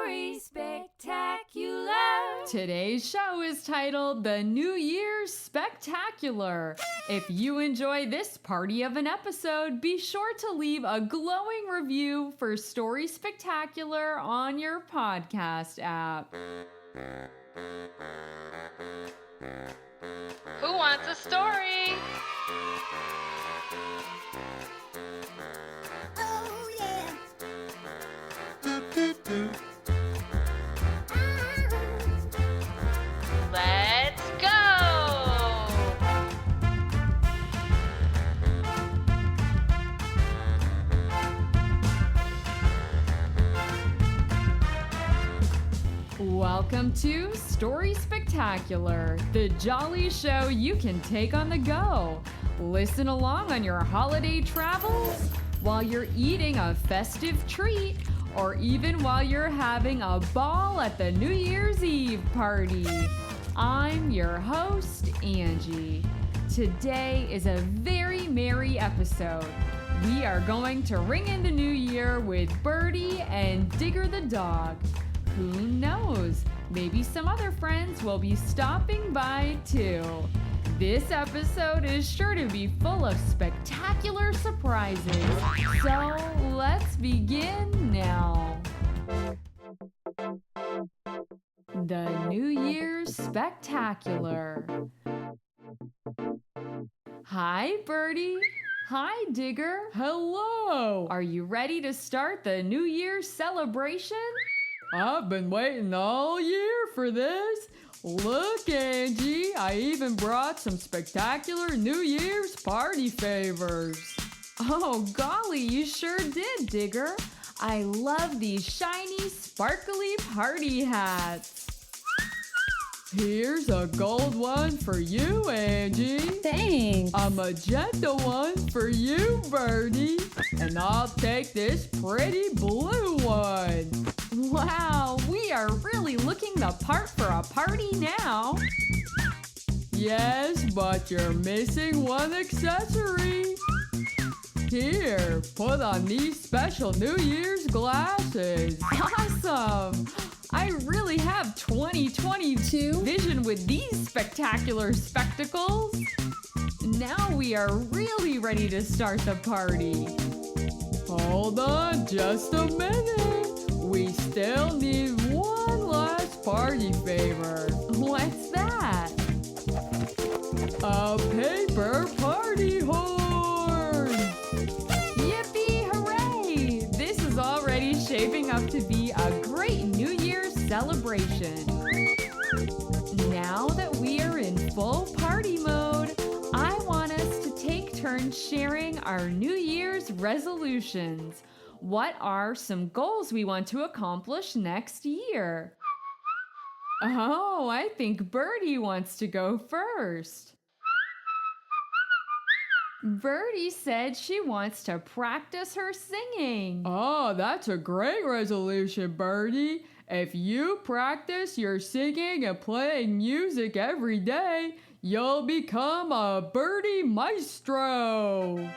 Story Spectacular. Today's show is titled The New Year's Spectacular. If you enjoy this party of an episode, be sure to leave a glowing review for Story Spectacular on your podcast app. Who wants a story? Oh yeah. Let's go! Welcome to Story Spectacular, the jolly show you can take on the go. Listen along on your holiday travels, while you're eating a festive treat, or even while you're having a ball at the New Year's Eve party. I'm your host, Angie. Today is a very merry episode. We are going to ring in the new year with Birdie and Digger the dog. Who knows? Maybe some other friends will be stopping by too. This episode is sure to be full of spectacular surprises. So let's begin now. The New Year's Spectacular. Hi, Birdie. Hi, Digger. Hello. Are you ready to start the New Year's celebration? I've been waiting all year for this. Look, Angie, I even brought some spectacular New Year's party favors. Oh, golly, you sure did, Digger. I love these shiny, sparkly party hats. Here's a gold one for you, Angie. Thanks. A magenta one for you, Birdie. And I'll take this pretty blue one. Wow, we are really looking the part for a party now. Yes, but you're missing one accessory. Here, put on these special New Year's glasses. Awesome! I really have 2022 vision with these spectacular spectacles. Now we are really ready to start the party. Hold on just a minute. We still need one last party favor. What's that? A paper party horn! Yippee hooray! This is already shaping up to be a great New Year's celebration. Now that we are in full party mode, I want us to take turns sharing our New Year's resolutions. What are some goals we want to accomplish next year? Oh, I think Birdie wants to go first. Birdie said she wants to practice her singing. Oh, that's a great resolution, Birdie. If you practice your singing and playing music every day, you'll become a Birdie maestro.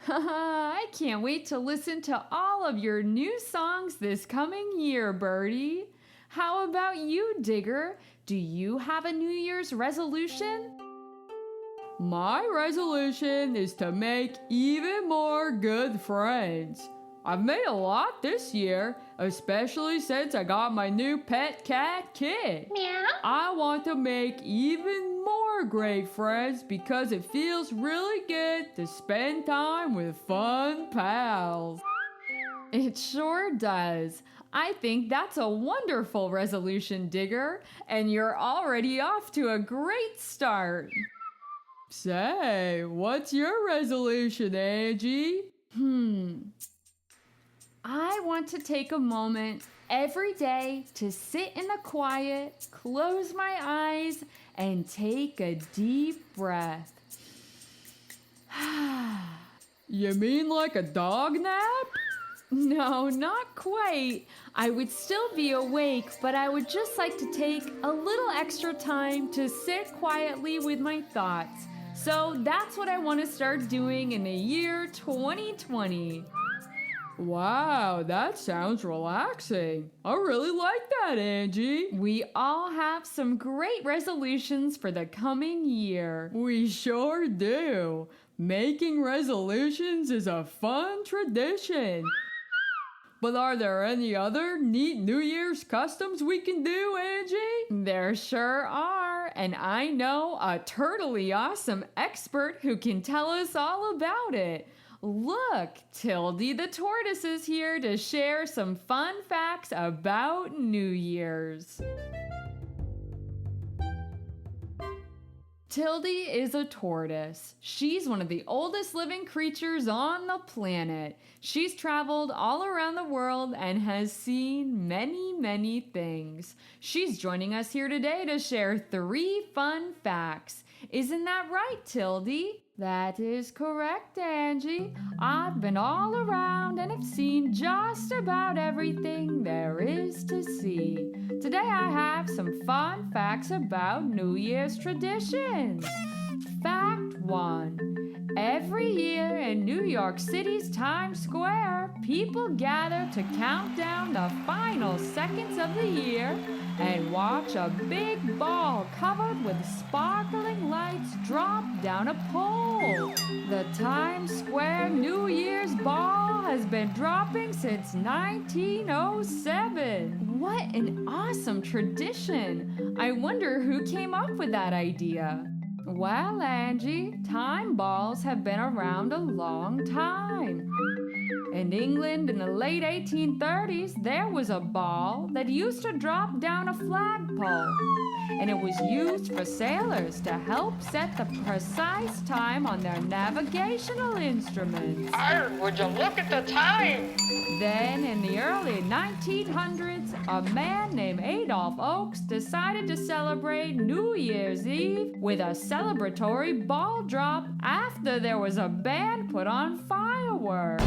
I can't wait to listen to all of your new songs this coming year, Birdie. How about you, Digger? Do you have a New Year's resolution? My resolution is to make even more good friends. I've made a lot this year, especially since I got my new pet cat, Kit. Meow. I want to make even more great friends because it feels really good to spend time with fun pals. It sure does. I think that's a wonderful resolution, Digger, and you're already off to a great start. Say, what's your resolution, Angie? I want to take a moment every day to sit in the quiet, close my eyes, and take a deep breath. You mean like a dog nap? No, not quite. I would still be awake, but I would just like to take a little extra time to sit quietly with my thoughts. So that's what I want to start doing in the year 2020. Wow, that sounds relaxing. I really like that, Angie. We all have some great resolutions for the coming year. We sure do. Making resolutions is a fun tradition. But are there any other neat New Year's customs we can do, Angie? There sure are, and I know a totally awesome expert who can tell us all about it. Look, Tilde the Tortoise is here to share some fun facts about New Year's. Tilde is a tortoise. She's one of the oldest living creatures on the planet. She's traveled all around the world and has seen many, many things. She's joining us here today to share 3 fun facts. Isn't that right, Tilde? That is correct, Angie. I've been all around and have seen just about everything there is to see. Today I have some fun facts about New Year's traditions. Fact 1. Every year in New York City's Times Square, people gather to count down the final seconds of the year and watch a big ball covered with sparkling lights drop down a pole. The Times Square New Year's ball has been dropping since 1907. What an awesome tradition! I wonder who came up with that idea. Well, Angie, time balls have been around a long time. In England in the late 1830s, there was a ball that used to drop down a flagpole, and it was used for sailors to help set the precise time on their navigational instruments. Arr, would you look at the time? Then, in the early 1900s, a man named Adolph Oakes decided to celebrate New Year's Eve with a celebratory ball drop after there was a band put on fireworks.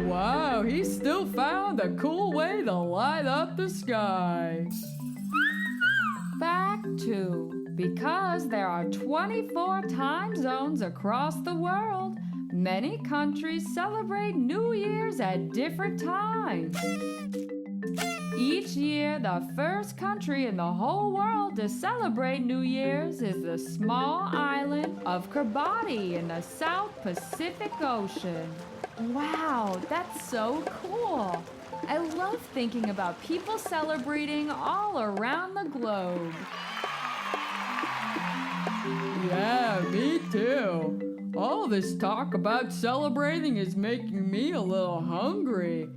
Wow, he still found a cool way to light up the sky. Fact 2. Because there are 24 time zones across the world, many countries celebrate New Year's at different times. Each year, the first country in the whole world to celebrate New Year's is the small island of Kiribati in the South Pacific Ocean. Wow, that's so cool. I love thinking about people celebrating all around the globe. Yeah, me too. All this talk about celebrating is making me a little hungry.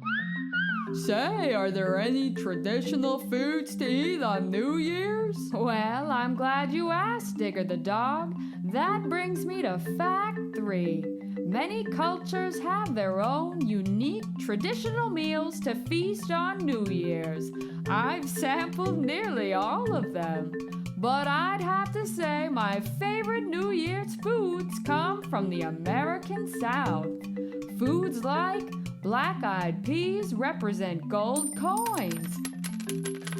Say, are there any traditional foods to eat on New Year's? Well, I'm glad you asked, Digger the dog. That brings me to fact 3. Many cultures have their own unique traditional meals to feast on New Year's. I've sampled nearly all of them. But I'd have to say my favorite New Year's foods come from the American South. Foods like black-eyed peas represent gold coins.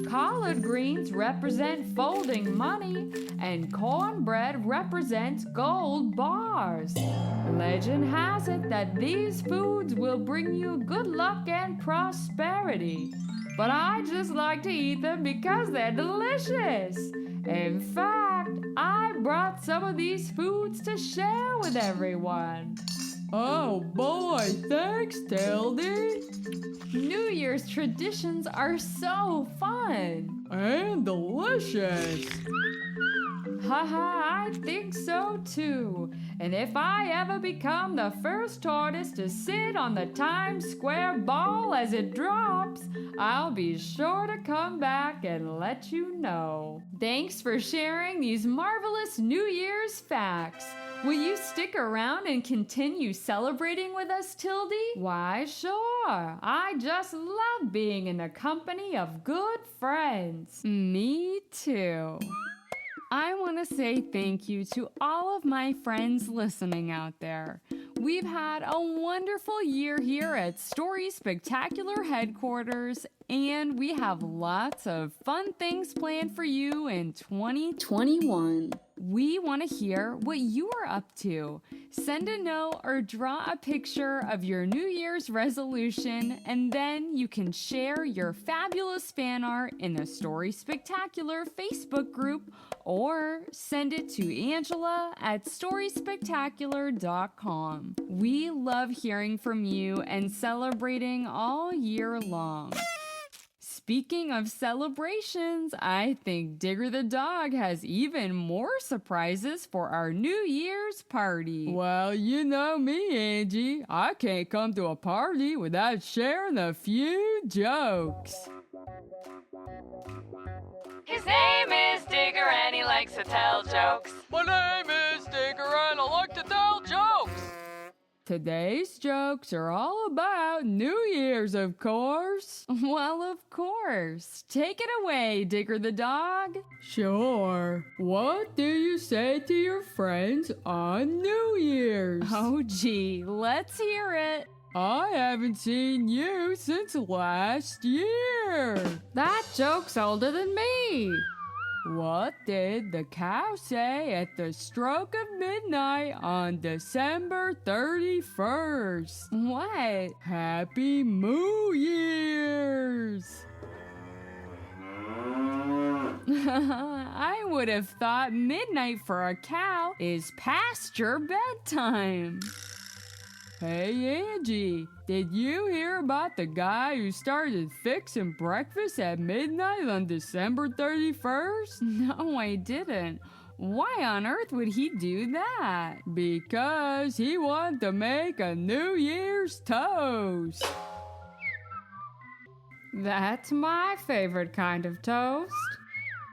Collard greens represent folding money, and cornbread represents gold bars. Legend has it that these foods will bring you good luck and prosperity. But I just like to eat them because they're delicious. In fact, I brought some of these foods to share with everyone. Oh boy, thanks, Tilde. New Year's traditions are so fun. And delicious. Haha, I think so too. And if I ever become the first tortoise to sit on the Times Square ball as it drops, I'll be sure to come back and let you know. Thanks for sharing these marvelous New Year's facts. Will you stick around and continue celebrating with us, Tilde? Why, sure. I just love being in the company of good friends. Me too. I want to say thank you to all of my friends listening out there. We've had a wonderful year here at Story Spectacular headquarters, and we have lots of fun things planned for you in 2021. We want to hear what you are up to. Send a note or draw a picture of your New Year's resolution, and then you can share your fabulous fan art in the Story Spectacular Facebook group or send it to Angela at storyspectacular.com. We love hearing from you and celebrating all year long. Speaking of celebrations, I think Digger the dog has even more surprises for our New Year's party. Well, you know me, Angie. I can't come to a party without sharing a few jokes. His name is Digger and he likes to tell jokes. My name is Digger and I like to tell jokes. Today's jokes are all about New Year's, of course. Well, of course. Take it away, Digger the dog. Sure. What do you say to your friends on New Year's? Oh, gee, let's hear it. I haven't seen you since last year. That joke's older than me. What did the cow say at the stroke of midnight on December 31st? What? Happy Moo Years! I would have thought midnight for a cow is past your bedtime. Hey, Angie, did you hear about the guy who started fixing breakfast at midnight on December 31st? No, I didn't. Why on earth would he do that? Because he wanted to make a New Year's toast. That's my favorite kind of toast.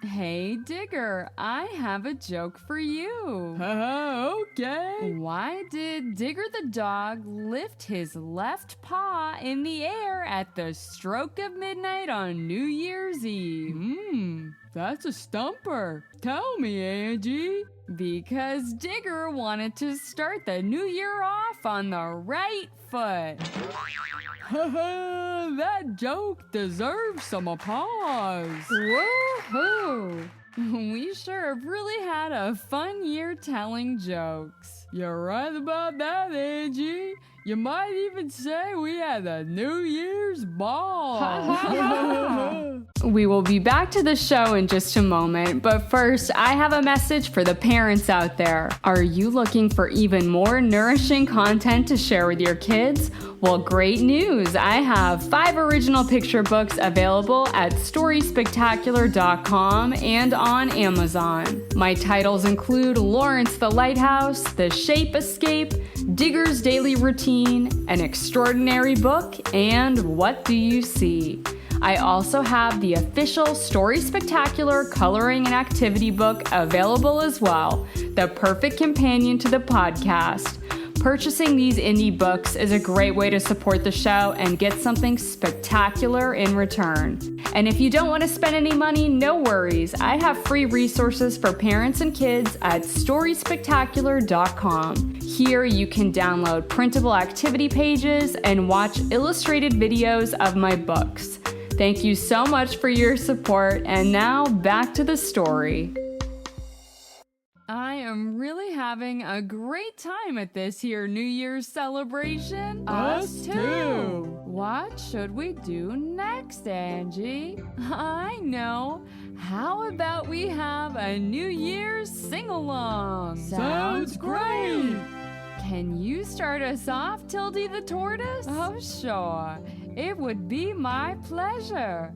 Hey, Digger, I have a joke for you. Okay. Why did Digger the dog lift his left paw in the air at the stroke of midnight on New Year's Eve? That's a stumper. Tell me, Angie. Because Digger wanted to start the new year off on the right foot. That joke deserves some applause. Woohoo! We sure have really had a fun year telling jokes. You're right about that, Angie. You might even say we had a New Year's ball. We will be back to the show in just a moment, but first, I have a message for the parents out there. Are you looking for even more nourishing content to share with your kids? Well, great news! I have 5 original picture books available at StorySpectacular.com and on Amazon. My titles include Lawrence the Lighthouse, The Shape Escape, Digger's Daily Routine, An Extraordinary Book, and What Do You See? I also have the official Story Spectacular coloring and activity book available as well, the perfect companion to the podcast. Purchasing these indie books is a great way to support the show and get something spectacular in return. And if you don't want to spend any money, no worries. I have free resources for parents and kids at StorySpectacular.com. Here you can download printable activity pages and watch illustrated videos of my books. Thank you so much for your support, and now back to the story. I am really having a great time at this here New Year's celebration. Us too. What should we do next, Angie? I know. How about we have a New Year's sing-along? Sounds great. Can you start us off, Tilde the Tortoise? Oh, sure. It would be my pleasure.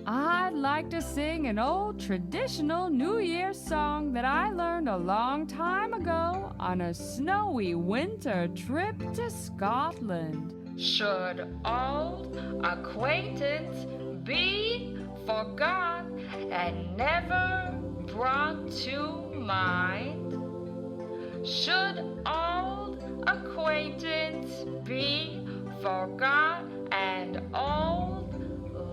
I'd like to sing an old traditional New Year's song that I learned a long time ago on a snowy winter trip to Scotland. Should old acquaintance be forgot and never brought to mind? Should old acquaintance be forgot and Auld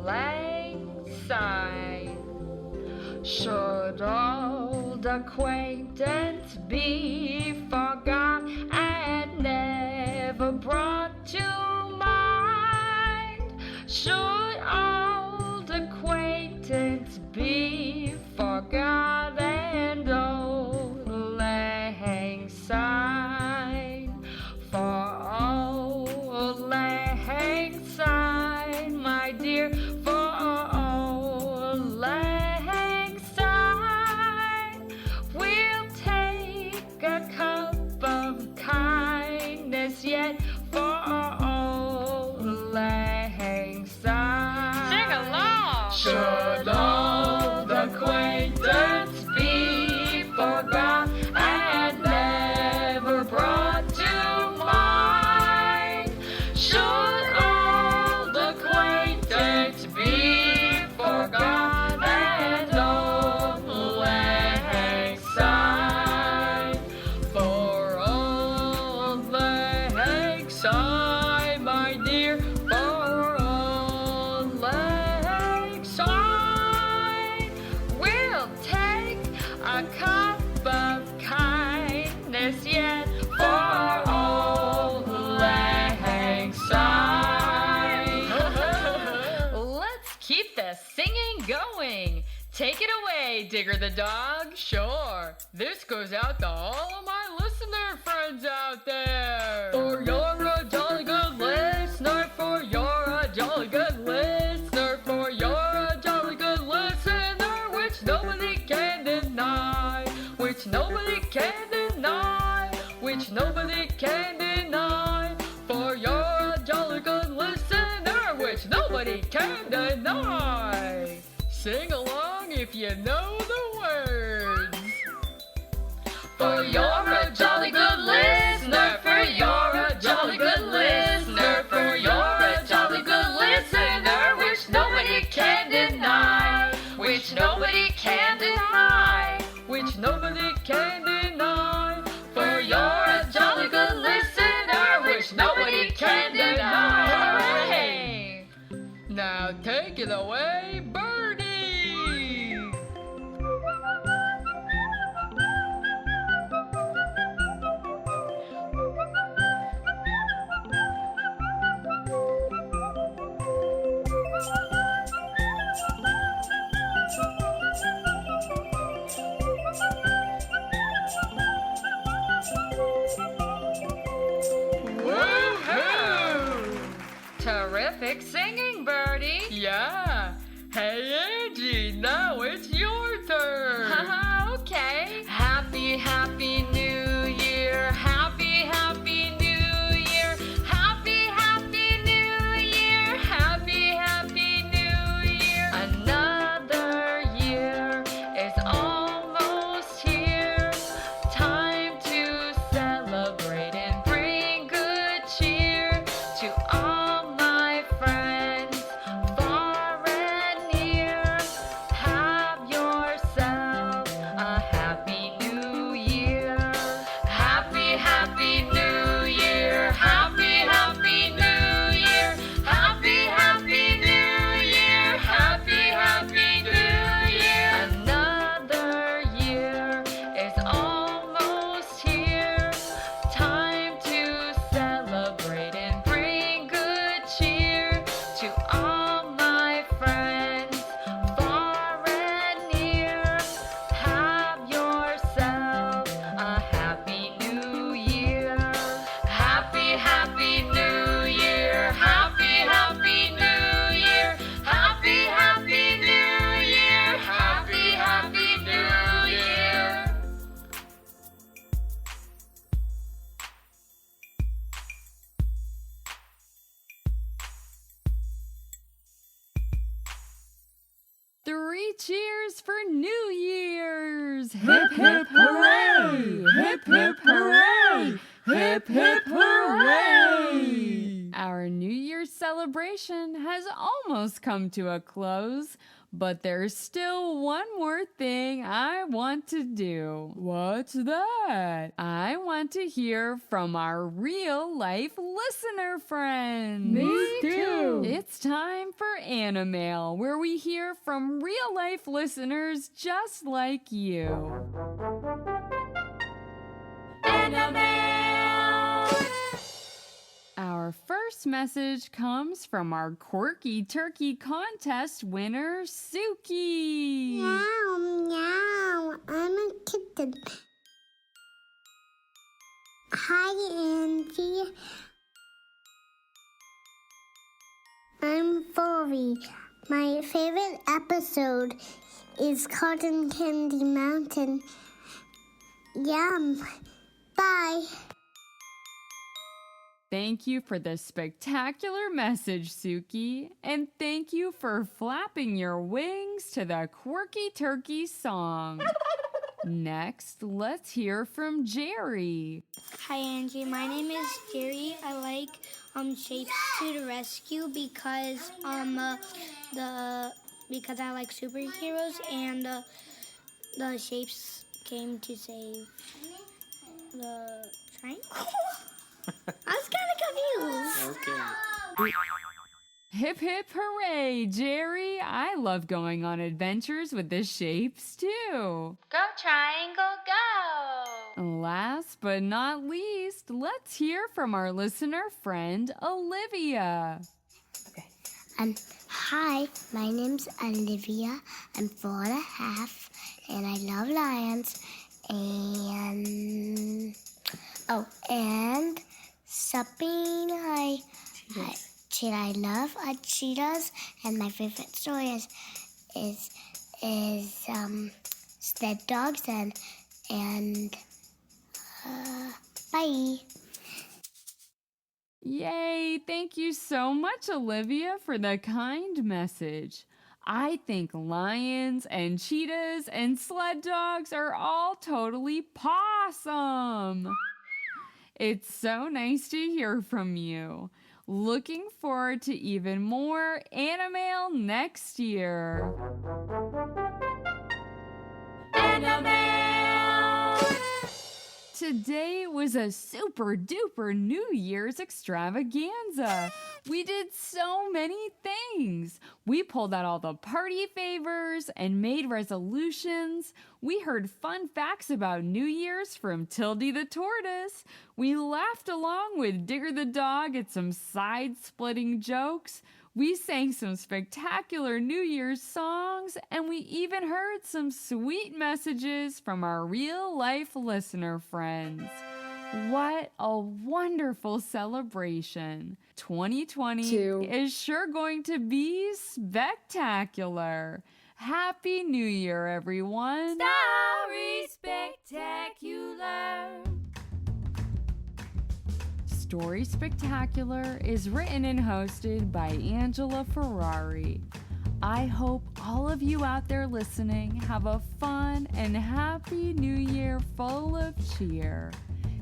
Lang Syne? Should old acquaintance be forgot and never never brought to mind. Should old acquaintance be forgot and Auld Lang Syne? For Auld Lang Syne, my dear, for Auld Lang Syne, we'll take a cup of kindness yet for Auld Lang Syne. Sing along! Should old acquaintance be forgot and never brought to mind? Should old acquaintance be forgot and Auld Lang Syne? For Auld Lang Syne, my dear, for Auld Lang Syne, we'll take a cup of kindness yet for Auld Lang Syne. Let's keep the singing going. Take it away, Digger the dog. Sure, this goes out to all of my listener friends out there. For you're a jolly good listener, for you're a jolly good listener, for you're a jolly good listener, which nobody can deny, which nobody can deny, which nobody can deny. For you're a jolly good listener, which nobody can deny. Sing along if you know the words. For you're a jolly good listener, for you're a jolly good listener, for you're a jolly good listener, which nobody can deny, which nobody can deny, which nobody can deny. For you're a jolly good listener, which nobody can deny. Hooray! Now take it away, Birdie. Woohoo! Terrific singing, Birdie. Yeah. Hey, Angie, now it's your turn. Okay. Happy, happy New Year. Happy, happy New Year. Happy, happy New Year. Happy, happy New Year. Another year is almost here. Time to celebrate and bring good cheer to all my friends, far and near. Have yourself a happy New Year. Happy, happy New Year. Happy, happy New Year. Happy, happy New Year. Happy, happy New Year. Another year is almost here. Time to celebrate and bring good cheer to all my friends, far and near. Have yourself a happy New Year. Happy, happy New Year. Happy, happy New Year. Happy, happy New Year. Happy, happy New Year. Three cheers for New Year's! Hip hip hooray! Hip hip hooray! Hip hip hooray! Our New Year's celebration has almost come to a close, but there's still one more thing I want to do. What's that? I want to hear from our real-life listener friends. Me too. It's time for Animail, where we hear from real-life listeners just like you. Our first message comes from our quirky turkey contest winner, Suki. Meow, meow. I'm a kitten. Hi, Angie. I'm Furry. My favorite episode is Cotton Candy Mountain. Yum. Bye. Thank you for the spectacular message, Suki. And thank you for flapping your wings to the quirky turkey song. Next, let's hear from Jerry. Hi, Angie. My name is Jerry. I like Shapes to the Rescue because because I like superheroes and the Shapes came to save the triangle. I was kind of confused. Okay. Hip hip hooray, Jerry! I love going on adventures with the Shapes too. Go triangle, go! Last but not least, let's hear from our listener friend, Olivia. Hi, my name's Olivia. I'm 4.5, and I love lions. And something I love cheetahs, and my favorite story is sled dogs and bye. Yay! Thank you so much, Olivia, for the kind message. I think lions and cheetahs and sled dogs are all totally pawsome. It's so nice to hear from you. Looking forward to even more Animail next year. Today was a super duper New Year's extravaganza. We did so many things. We pulled out all the party favors and made resolutions. We heard fun facts about New Year's from Tilde the Tortoise. We laughed along with Digger the dog at some side-splitting jokes. We sang some spectacular New Year's songs, and we even heard some sweet messages from our real-life listener friends. What a wonderful celebration. 2020 is sure going to be spectacular. Happy New Year, everyone. Story Spectacular. Story Spectacular is written and hosted by Angela Ferrari. I hope all of you out there listening have a fun and happy New Year full of cheer.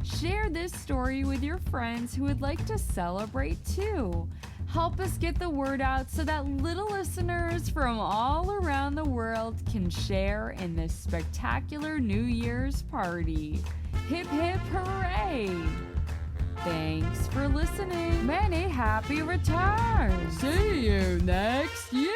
Share this story with your friends who would like to celebrate too. Help us get the word out so that little listeners from all around the world can share in this spectacular New Year's party. Hip hip hooray! Thanks for listening. Many happy returns. See you next year.